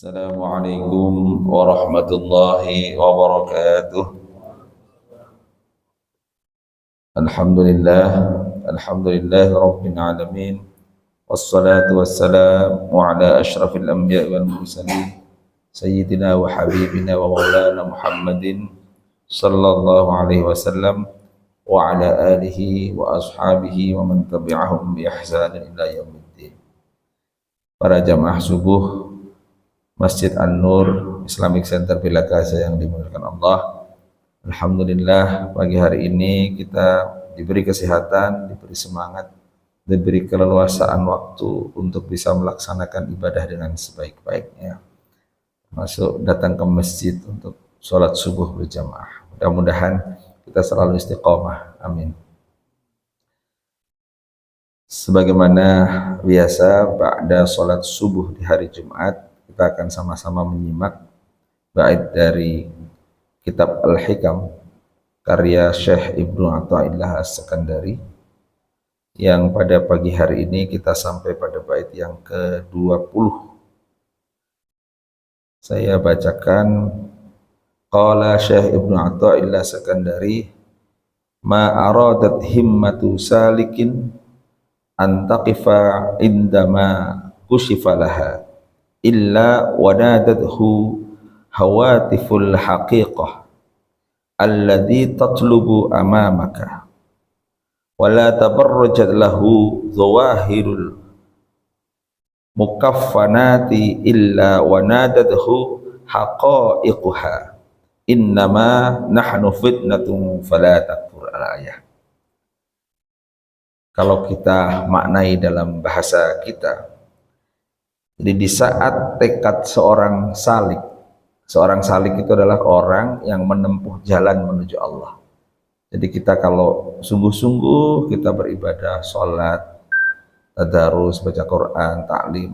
Assalamualaikum warahmatullahi wabarakatuh. Alhamdulillah, alhamdulillah rabbil alamin. Wassalatu wassalamu ala asyrafil anbiya wal mursalin sayyidina wa habibina wa maulana Muhammadin sallallahu alaihi wasallam wa ala alihi wa ashabihi wa man tabi'ahum bi ihsanin ila yaumiddin. Para jamaah subuh Masjid An-Nur Islamic Center Bila Gaza yang dimuliakan Allah. Alhamdulillah pagi hari ini kita diberi kesehatan, diberi semangat, diberi keleluasaan waktu untuk bisa melaksanakan ibadah dengan sebaik-baiknya. Masuk datang ke masjid untuk sholat subuh berjamaah. Mudah-mudahan kita selalu istiqomah. Amin. Sebagaimana biasa pada sholat subuh di hari Jumat, kita akan sama-sama menyimak bait dari kitab Al-Hikam karya Syekh Ibnu Athaillah As-Sakandari, yang pada pagi hari ini kita sampai pada bait yang ke-20. Saya bacakan. Qala Syekh Ibnu Athaillah As-Sakandari, ma aradat himmatu salikin antaqifa indama kushifa laha illa wanadathu hawatiful haqiqah alladhi tatlubu amamaka wala tabarrajat lahu zawahirul mukaffanati illa wanadathu haqaiquha innama nahnu fitnatun fala takfur. Al-ayah. Kalau kita maknai dalam bahasa kita, jadi di saat tekad seorang salik itu adalah orang yang menempuh jalan menuju Allah. Jadi kita kalau sungguh-sungguh kita beribadah, sholat, tadarus, baca Quran, taklim,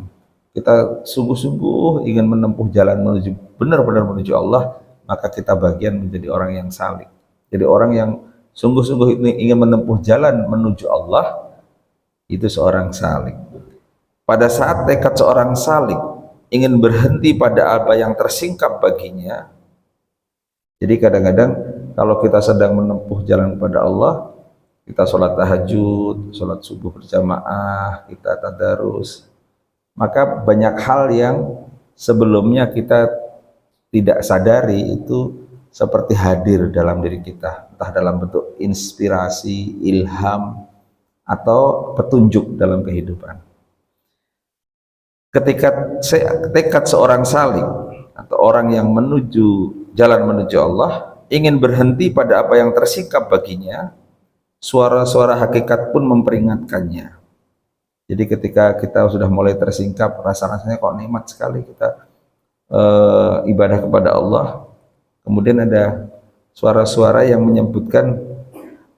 kita sungguh-sungguh ingin menempuh jalan menuju benar-benar menuju Allah, maka kita bagian menjadi orang yang salik. Jadi orang yang sungguh-sungguh ingin menempuh jalan menuju Allah, itu seorang salik. Pada saat tekad seorang salik ingin berhenti pada apa yang tersingkap baginya, jadi kadang-kadang kalau kita sedang menempuh jalan kepada Allah, kita sholat tahajud, sholat subuh berjamaah, kita tadarus, maka banyak hal yang sebelumnya kita tidak sadari itu seperti hadir dalam diri kita, entah dalam bentuk inspirasi, ilham, atau petunjuk dalam kehidupan. Ketika tekad seorang salik atau orang yang jalan menuju Allah ingin berhenti pada apa yang tersingkap baginya, suara-suara hakikat pun memperingatkannya. Jadi ketika kita sudah mulai tersingkap, rasanya kok nikmat sekali kita ibadah kepada Allah, kemudian ada suara-suara yang menyebutkan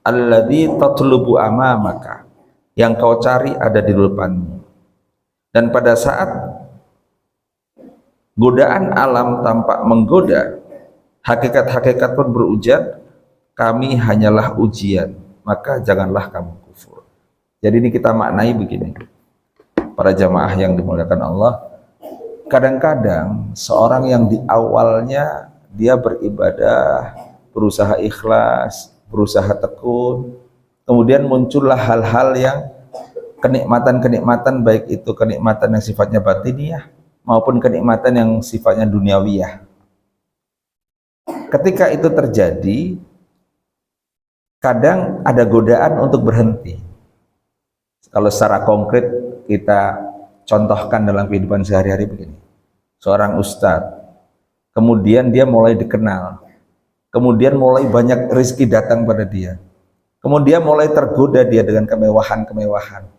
alladzi tatlubu amamaka, yang kau cari ada di depanmu. Dan pada saat godaan alam tampak menggoda, hakikat-hakikat pun berujar, kami hanyalah ujian, maka janganlah kamu kufur. Jadi ini kita maknai begini, para jamaah yang dimuliakan Allah, kadang-kadang seorang yang di awalnya dia beribadah, berusaha ikhlas, berusaha tekun, kemudian muncullah hal-hal yang kenikmatan-kenikmatan, baik itu kenikmatan yang sifatnya batiniah maupun kenikmatan yang sifatnya duniawiyah. Ketika itu terjadi, kadang ada godaan untuk berhenti. Kalau secara konkret kita contohkan dalam kehidupan sehari-hari begini. Seorang ustadz, kemudian dia mulai dikenal, kemudian mulai banyak rezeki datang pada dia, kemudian mulai tergoda dia dengan kemewahan-kemewahan.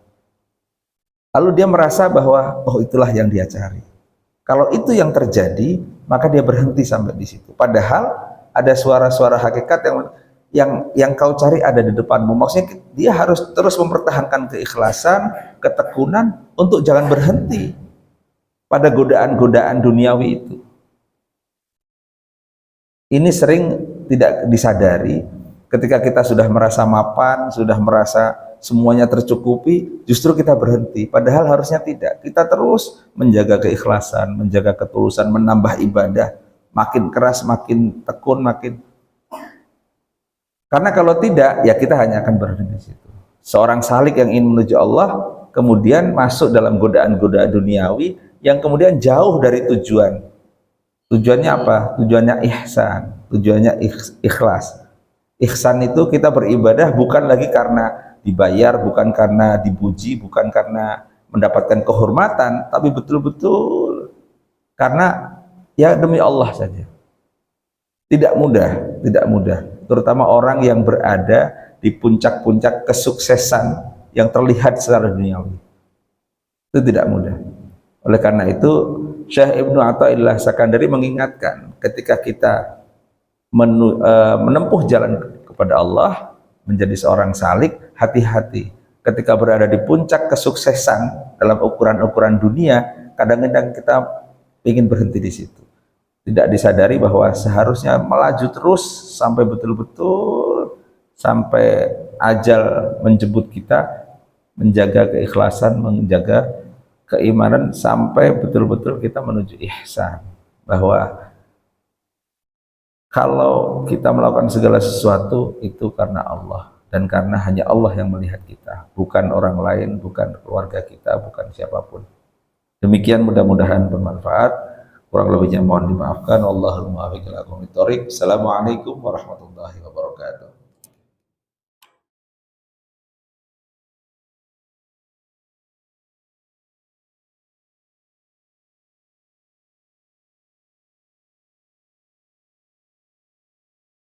Lalu dia merasa bahwa oh itulah yang dia cari. Kalau itu yang terjadi, maka dia berhenti sampai di situ. Padahal ada suara-suara hakikat yang kau cari ada di depanmu. Maksudnya dia harus terus mempertahankan keikhlasan, ketekunan untuk jangan berhenti pada godaan-godaan duniawi itu. Ini sering tidak disadari ketika kita sudah merasa mapan, sudah merasa semuanya tercukupi, justru kita berhenti. Padahal harusnya tidak. Kita terus menjaga keikhlasan, menjaga ketulusan, menambah ibadah, makin keras, makin tekun, makin. Karena kalau tidak, ya kita hanya akan berhenti di situ. Seorang salik yang ingin menuju Allah, kemudian masuk dalam godaan-godaan duniawi yang kemudian jauh dari tujuan. Tujuannya apa? Tujuannya ihsan, tujuannya ikhlas. Ihsan itu kita beribadah bukan lagi karena dibayar, bukan karena dipuji, bukan karena mendapatkan kehormatan, tapi betul-betul karena ya demi Allah saja. Tidak mudah, tidak mudah. Terutama orang yang berada di puncak-puncak kesuksesan yang terlihat secara duniawi. Itu tidak mudah. Oleh karena itu, Syekh Ibnu Athaillah Sakandari mengingatkan ketika kita menempuh jalan kepada Allah, menjadi seorang salik, hati-hati. Ketika berada di puncak kesuksesan dalam ukuran-ukuran dunia, kadang-kadang kita ingin berhenti di situ. Tidak disadari bahwa seharusnya melaju terus sampai betul-betul sampai ajal menjemput kita, menjaga keikhlasan, menjaga keimanan sampai betul-betul kita menuju ihsan. Bahwa kalau kita melakukan segala sesuatu itu karena Allah dan karena hanya Allah yang melihat kita, bukan orang lain, bukan keluarga kita, bukan siapapun. Demikian, mudah-mudahan bermanfaat. Kurang lebihnya mohon dimaafkan. Wallahul muwaffiq ila aqwamit thoriq. Assalamualaikum warahmatullahi wabarakatuh.